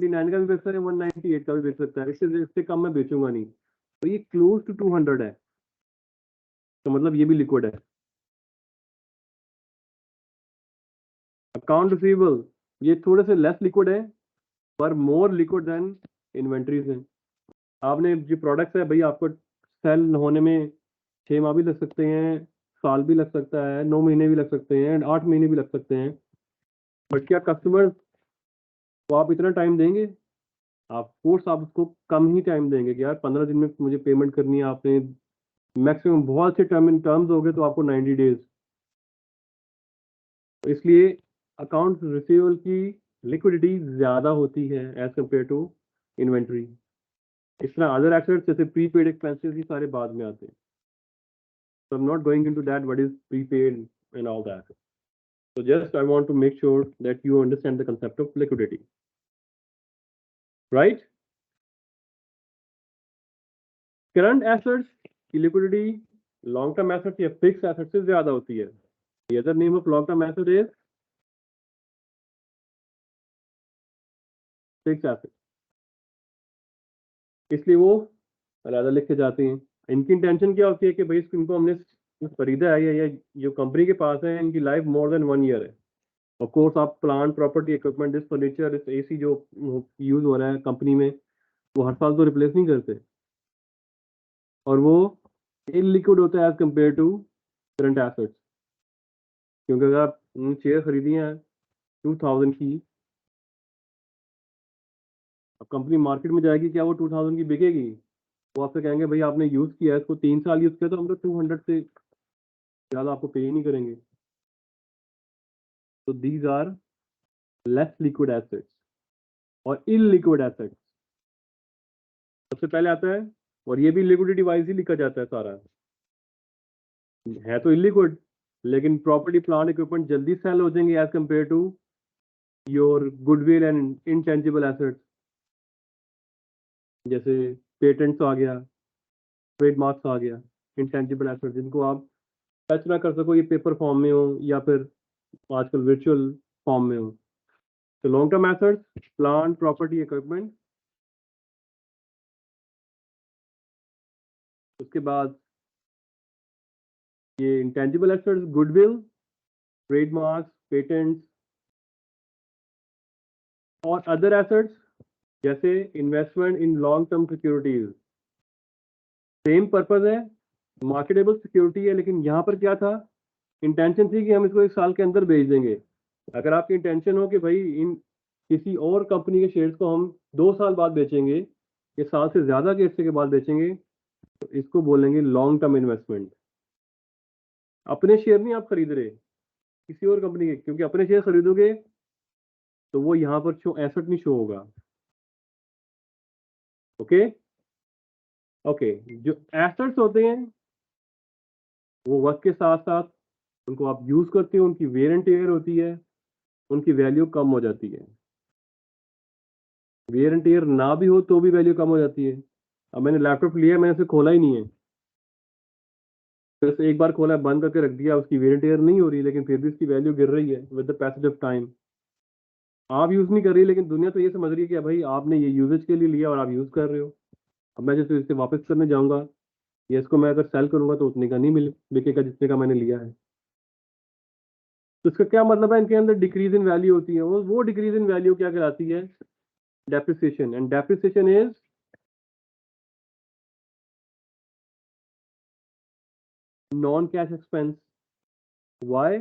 199 का भी बेच सकता है, 198 का भी बेच सकता है, इससे कम मैं बेचूंगा नहीं। तो ये क्लोज टू 200 है, तो मतलब ये भी लिक्विड है। अकाउंट रिसीवेबल ये थोड़े से लेस लिक्विड है, पर मोर लिक्विड देन इन्वेंट्रीज है। आपने जो प्रोडक्ट्स है भाई, आपको सेल होने में 6 माह भी लग सकते हैं, साल भी लग सकता है, 9 महीने भी लग सकते हैं, 8 महीने भी लग सकते हैं। बट क्या कस्टमर को आप इतना टाइम देंगे? आप कोर्स आप उसको कम ही टाइम देंगे कि यार 15 दिन में मुझे पेमेंट करनी है। आपने मैक्सिमम बहुत से टर्म्स हो गए तो आपको 90 डेज। तो इसलिए अकाउंट रिसीवेबल की लिक्विडिटी ज्यादा होती है एज कम्पेयर टू इन्वेंट्री। इस तरह अदर एसेट्स जैसे प्रीपेड एक्सपेंसेस ही सारे बाद में आते हैं। So I'm not going into that, what is prepaid and all that. So just I want to make sure that you understand the concept of liquidity, right? Current assets की liquidity long term assets या fixed assets से ज्यादा होती है। The other name of long term asset is fixed asset, इसलिए वो अलग लिख के जाते हैं। इनकी इंटेंशन क्या होती है कि भाई इनको हमने खरीदा है या जो कंपनी के पास है, इनकी लाइफ मोर देन 1 ईयर है। ऑफ कोर्स आप plant property equipment this furniture इस एसी जो यूज हो रहा है कंपनी में, वो हर साल तो रिप्लेस नहीं करते, और वो इलिक्विड होता है as compare to current assets. क्योंकि अगर आप शेयर खरीदी हैं 2000 की, अब कंपनी मार्केट में जाएगी, क्या वो 2000 की बिकेगी? वो आपसे कहेंगे भाई आपने यूज किया है इसको 3 साल यूज किया, तो हम तो 200 से ज्यादा आपको पे ही नहीं करेंगे। तो these are less liquid assets और इलिक्विड एसेट्स सबसे पहले आता है। और ये भी लिक्विडिटी वाइज ही लिखा जाता है सारा, है तो इलिक्विड, लेकिन प्रॉपर्टी प्लांट इक्विपमेंट जल्दी सेल हो जाएंगे as compare to your goodwill and intangible assets. जैसे पेटेंट्स आ गया, ट्रेडमार्क्स आ गया, इनटेंजिबल एसेट्स जिनको आप टच ना कर सको, ये पेपर फॉर्म में हो या फिर आजकल वर्चुअल फॉर्म में हो। तो long term assets plant property equipment, उसके बाद ये intangible assets goodwill, trademarks, patents और अदर एसेट्स जैसे investment in long term securities. Same purpose है, मार्केटेबल सिक्योरिटी है, लेकिन यहाँ पर क्या था, इंटेंशन थी कि हम इसको 1 साल के अंदर बेच देंगे। अगर आपकी इंटेंशन हो कि भाई इन किसी और कंपनी के शेयर्स को हम 2 साल बाद बेचेंगे या साल से ज्यादा के अरसे के बाद बेचेंगे, तो इसको बोलेंगे लॉन्ग टर्म इन्वेस्टमेंट। अपने शेयर नहीं आप खरीद रहे किसी और कंपनी के, क्योंकि अपने शेयर खरीदोगे तो वो यहाँ पर शो एसेट नहीं शो होगा। ओके ओके, जो एसेट्स होते हैं वो वक्त के साथ साथ उनको आप यूज करते हो, उनकी वेयर एंड टेयर होती है, उनकी वैल्यू कम हो जाती है। वेयर एंड टेयर ना भी हो तो भी वैल्यू कम हो जाती है। अब मैंने लैपटॉप लिया, मैंने इसे खोला ही नहीं है, बस एक बार खोला बंद करके रख दिया, उसकी वेयर एंड टेयर नहीं हो रही, लेकिन फिर भी उसकी वैल्यू गिर रही है with the passage of time. आप यूज नहीं कर रही, लेकिन दुनिया तो ये समझ रही है कि भाई आपने ये यूजेज के लिए लिया और आप यूज कर रहे हो। अब मैं जैसे इसे वापस करने जाऊंगा या इसको मैं अगर सेल करूंगा तो उतने का नहीं बिकेगा जितने का मैंने लिया है। तो इसका क्या मतलब है, इनके अंदर डिक्रीज इन वैल्यू होती है। वो डिक्रीज इन वैल्यू क्या कहलाती है? Depreciation. And depreciation is non cash expense. Why?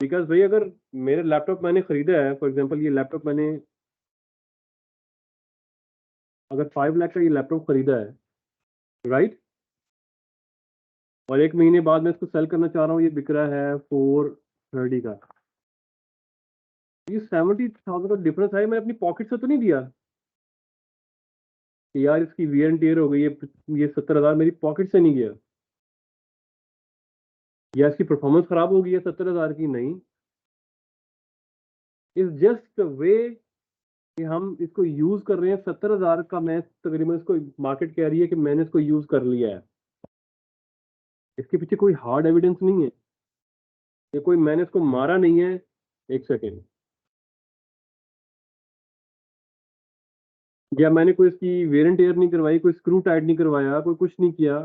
Because भाई अगर मेरे लैपटॉप मैंने खरीदा है, फॉर एग्जांपल ये लैपटॉप मैंने अगर 5 लाख का ये लैपटॉप खरीदा है, राइट, और 1 महीने बाद मैं इसको सेल करना चाह रहा हूँ, ये बिक रहा है 430 का, ये 70,000 का डिफरेंस है, मैंने अपनी पॉकेट से तो नहीं दिया कि यार इसकी वी एंड टेयर हो गई, ये 70,000 मेरी पॉकेट से नहीं गया, या इसकी परफॉर्मेंस खराब हो गई है 70,000 की, नहीं। इज जस्ट वे कि हम इसको यूज कर रहे हैं। 70,000 का मैं तकरीबन इसको मार्केट कह रही है कि मैंने इसको यूज कर लिया है, इसके पीछे कोई हार्ड एविडेंस नहीं है, ये कोई मैंने इसको मारा नहीं है। एक सेकेंड, या मैंने कोई इसकी वेयर एंड टेयर नहीं करवाई, कोई स्क्रू टाइट नहीं करवाया, कोई कुछ नहीं किया,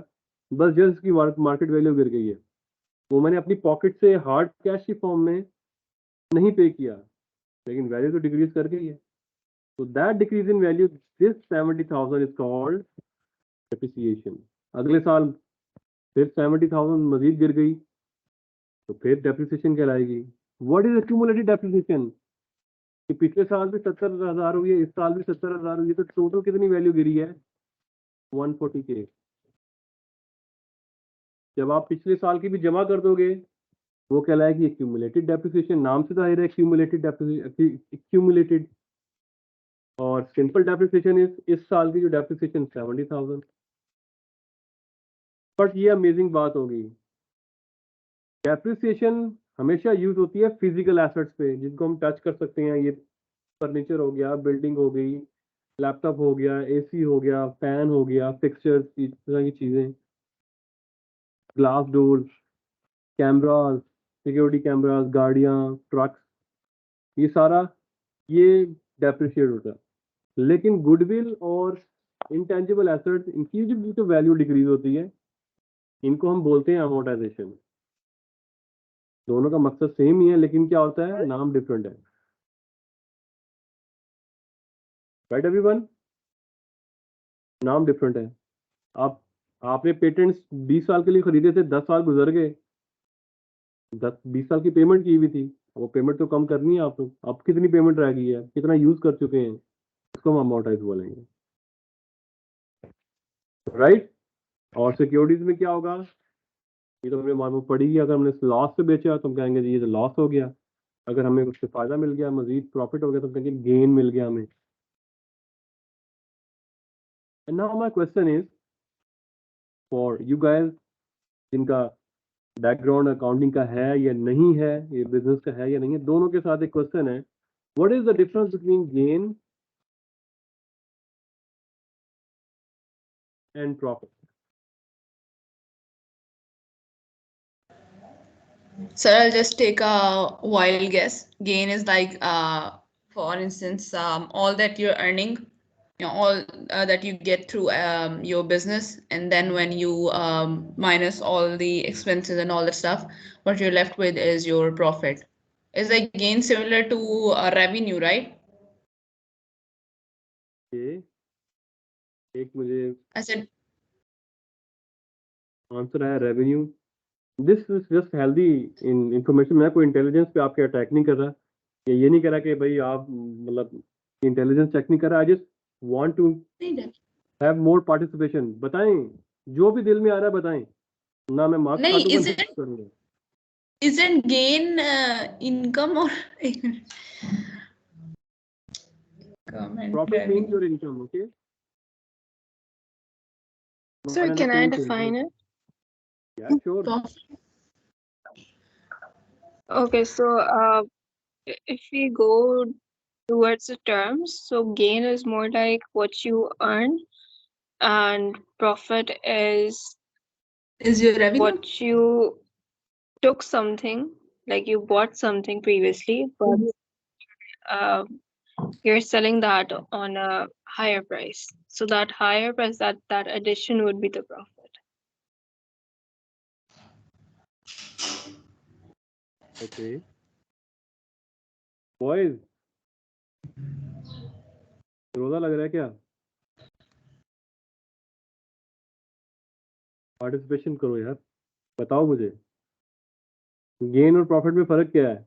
बस जस्ट इसकी मार्केट वैल्यू गिर गई है, वो मैंने अपनी पॉकेट से हार्ड कैश की फॉर्म में नहीं पे किया, लेकिन वैल्यू तो डिक्रीज कर गई है। तो that decrease in value, this 70,000 is called depreciation. अगले साल फिर 70,000 मजीद गिर गई तो फिर डेप्रिसिएशन कहलाएगी। What is accumulated depreciation? कि पिछले साल भी 70,000 हुई है, इस साल भी 70,000 हुई है, तो टोटल कितनी वैल्यू गिरी है? 140K। जब आप पिछले साल की भी जमा कर दोगे वो कहलाएगी एक्यूमुलेटेड डेप्रिसिएशन। नाम से जाहिर है एक्यूमुलेटेड। और सिंपल डेप्रिसिएशन इस साल की जो डेप्रिसिएशन 70,000। बट ये अमेजिंग बात होगी, डेप्रिसिएशन हमेशा यूज होती है फिजिकल एसेट्स पे जिनको हम टच कर सकते हैं। ये फर्नीचर हो गया, बिल्डिंग हो गई, लैपटॉप हो गया, एसी हो गया, फैन हो गया, फिक्सचर्स, इस तरह की चीजें, glass doors, cameras, security cameras, गाड़ियां, ट्रक्स, ये सारा ये डेप्रिशिएट होता है। लेकिन गुडविल और इंटेंजिबल एसेट्स, इनकी जो वैल्यू डिक्रीज होती है, इनको हम बोलते हैं अमोर्टाइजेशन। दोनों का मकसद सेम ही है, लेकिन क्या होता है, नाम डिफरेंट है। Right everyone? नाम डिफरेंट है। आप आपने पेटेंट्स 20 साल के लिए खरीदे थे, 10 साल गुजर गए, 20 साल की पेमेंट की हुई थी, वो पेमेंट तो कम करनी है आप लोग। अब कितनी पेमेंट रह गई है, कितना यूज कर चुके हैं, इसको हम अमोर्टाइज बोलेंगे। राइट? और सिक्योरिटीज में क्या होगा, ये तो हमें मालूम पड़ेगी। अगर हमने लॉस से बेचा तो हम कहेंगे जी ये तो लॉस हो गया, अगर हमें उससे फायदा मिल गया, मजीद प्रॉफिट हो गया, तो हम कहेंगे गेन मिल गया हमें। And now my question is for you guys, जिनका बैकग्राउंड अकाउंटिंग का है या नहीं है, ये बिजनेस का है या नहीं है, दोनों के साथ एक क्वेश्चन है, what is the difference between gain and profit? Sir, I'll just take a wild guess. Gain is like, for instance, all that you're earning, all that you get through your business, and then when you minus all the expenses and all that stuff, what you're left with is your profit. Is like gain similar to revenue, right? एक मुझे I said, answer है revenue. This is just healthy in information. मैं कोई intelligence पे आपके attack नहीं कर रहा, ये नहीं कह रहा कि भाई आप मतलब इंटेलिजेंस चेक नहीं कर रहा। I just want to have more participation. बताएं, जो भी दिल में आ रहा है बताएं, ना मैं मार्क्स नहीं, काटूंगा, ना करूंगा। isn't gain income or income and profit means revenue? Your income, okay? Sir, can I define it? Yeah, sure. Profit. Okay, so if we go towards the terms, so gain is more like what you earn, and profit is Is your revenue? what you took something, like you bought something previously, but you're selling that on a higher price. So that higher price, that addition would be the profit. Okay. Boys, रोजा लग रहा है क्या? Participation करो यार, बताओ मुझे gain और प्रॉफिट में फर्क क्या है?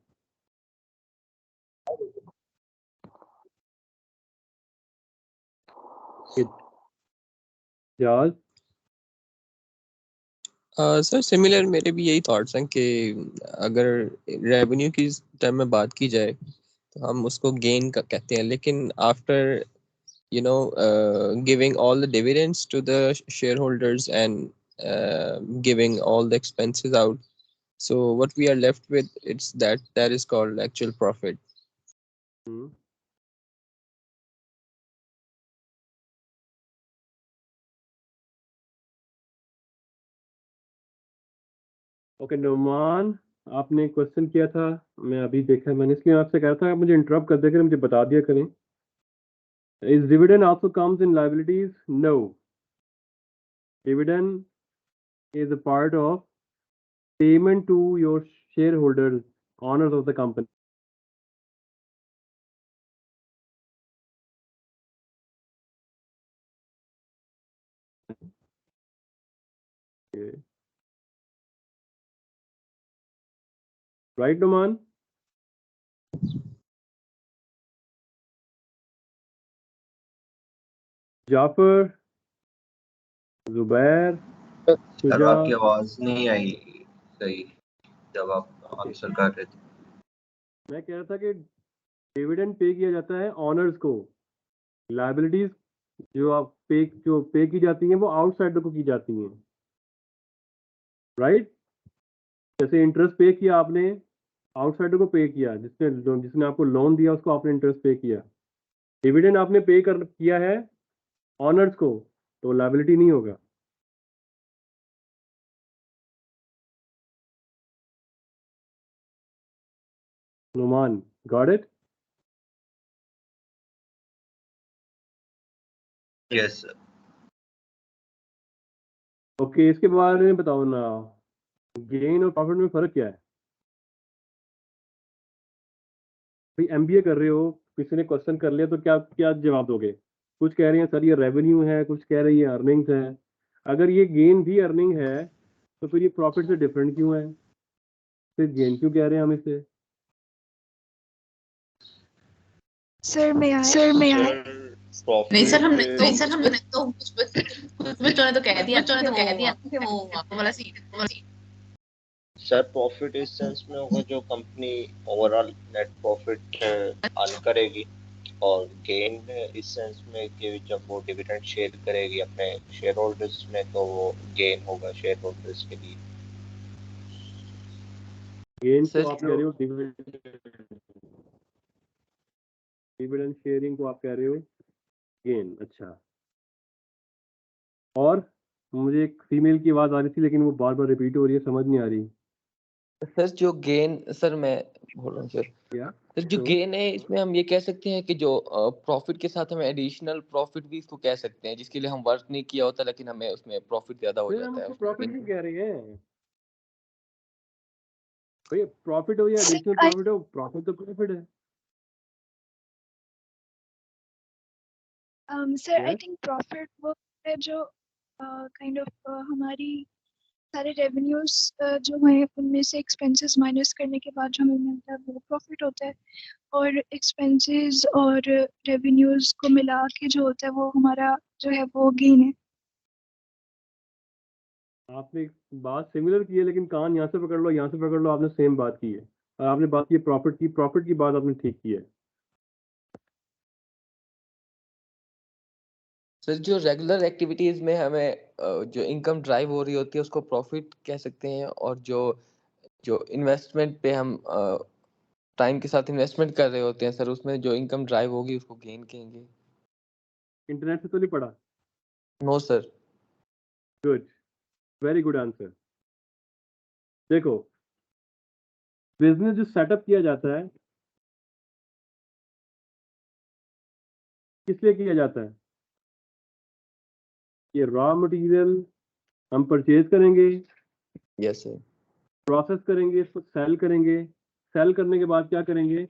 यार सर सिमिलर मेरे भी यही थॉट्स हैं कि अगर रेवेन्यू की टर्म में बात की जाए तो हम उसको गेन का कहते हैं, लेकिन after giving all the dividends to the shareholders and giving all the expenses out, so what we are left with, it's that is called actual profit. Okay Noman, आपने क्वेश्चन किया था, मैं अभी देखा, मैंने इसलिए आपसे कहा था आप मुझे इंटरप्ट कर देकर मुझे बता दिया करें Is dividend also comes in liabilities? No. Dividend is a part of payment to your shareholders, owners of the company. Okay. Right, Noman? Jafar, Zubair, sir आपकी Shuja. आवाज नहीं आई सही जब आप आंसर कर रहे थे। मैं कह रहा था कि डिविडेंड पे किया जाता है ऑनर्स को, लायबिलिटीज जो पे की जाती हैं वो आउटसाइडर को की जाती हैं, राइट? जैसे इंटरेस्ट पे किया आपने, आउटसाइडर को पे किया, जिसने आपको लोन दिया उसको आपने इंटरेस्ट पे किया। डिविडेंड आपने पे किया है ऑनर्स को, तो लायबिलिटी नहीं होगा। Numan, got it? Yes sir. Okay, इसके बारे में बताओ ना, गेन और प्रॉफिट में फर्क क्या है? भाई एमबीए कर रहे हो, किसी ने क्वेश्चन कर लिया तो क्या क्या जवाब दोगे? कुछ कह रहे हैं सर ये रेवेन्यू है, कुछ कह रहे हैं ये अर्निंग्स है। अगर ये गेन भी अर्निंग है तो फिर ये प्रॉफिट से डिफरेंट क्यों है? फिर गेन क्यों कह रहे हैं हम इसे? सर मैं नहीं सर, हमने तो कुछ बच्चों ने तो कह दिया वो आपको वाला सीट। सर प्रॉफिट इस सेंस में होगा जो company overall net profit earn करेगी, और गेन इस सेंस में कि जब वो डिविडेंड शेयर करेगी अपने शेयर होल्डर्स में तो वो गेन होगा शेयर होल्डर्स के लिए। गेन सर, को आप कह रहे हो डिविडेंड शेयरिंग को आप कह रहे हो गेन। अच्छा, और मुझे एक फीमेल की आवाज आ रही थी लेकिन वो बार बार रिपीट हो रही है, समझ नहीं आ रही। सर जो गेन, सर मैं बोल रहा हूँ सर, क्या सर जो तो गेन है इसमें हम ये कह सकते हैं कि जो प्रॉफिट के साथ हमें एडिशनल प्रॉफिट भी इसको कह सकते हैं, जिसके लिए हम वर्क नहीं किया होता लेकिन हमें उसमें प्रॉफिट ज्यादा हो फिर हम जाता है उसको उसमें प्रॉफिट gain नहीं में। कह रहे हैं भाई, प्रॉफिट हो या Sir, एडिशनल प्रॉफिट हो, प्रॉफिट तो प्रॉफिट है। sir, I Yes? think profit वो है जो kind of हमारी सारे revenues जो हैं उनमें से expenses minus करने के बाद जो हमें मिलता है वो प्रॉफिट होता है, और expenses और revenues को मिला के जो होता है वो हमारा जो है वो गेन है। आपने एक बात सिमिलर की है लेकिन कान यहाँ से पकड़ लो, यहाँ से पकड़ लो, आपने सेम बात की है। और आपने बात की प्रॉफिट की बात आपने ठीक की है। सर जो रेगुलर एक्टिविटीज में हमें जो इनकम ड्राइव हो रही होती है उसको प्रॉफिट कह सकते हैं, और जो जो इन्वेस्टमेंट पे हम टाइम के साथ इन्वेस्टमेंट कर रहे होते हैं सर, उसमें जो इनकम ड्राइव होगी उसको गेन कहेंगे। इंटरनेट से तो नहीं पढ़ा? No sir. Good, very good answer. देखो, बिजनेस जो सेटअप किया जाता है किस लिए किया जाता है? ये रॉ मटेरियल हम परचेज करेंगे, यस सर। प्रोसेस करेंगे, इसको सेल करेंगे, सेल करने के बाद क्या करेंगे?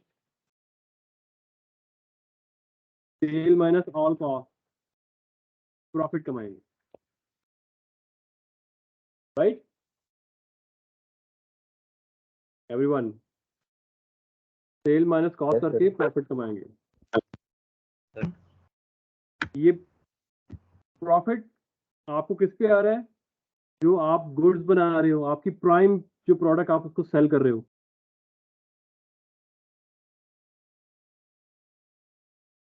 Sale minus all cost, profit कमाएंगे, right everyone? Sale minus cost Yes, sir. करके प्रॉफिट कमाएंगे। ये प्रॉफिट आपको किस पे आ रहा है? जो आप गुड्स बना रहे हो, आपकी प्राइम जो प्रोडक्ट आप उसको सेल कर रहे हो,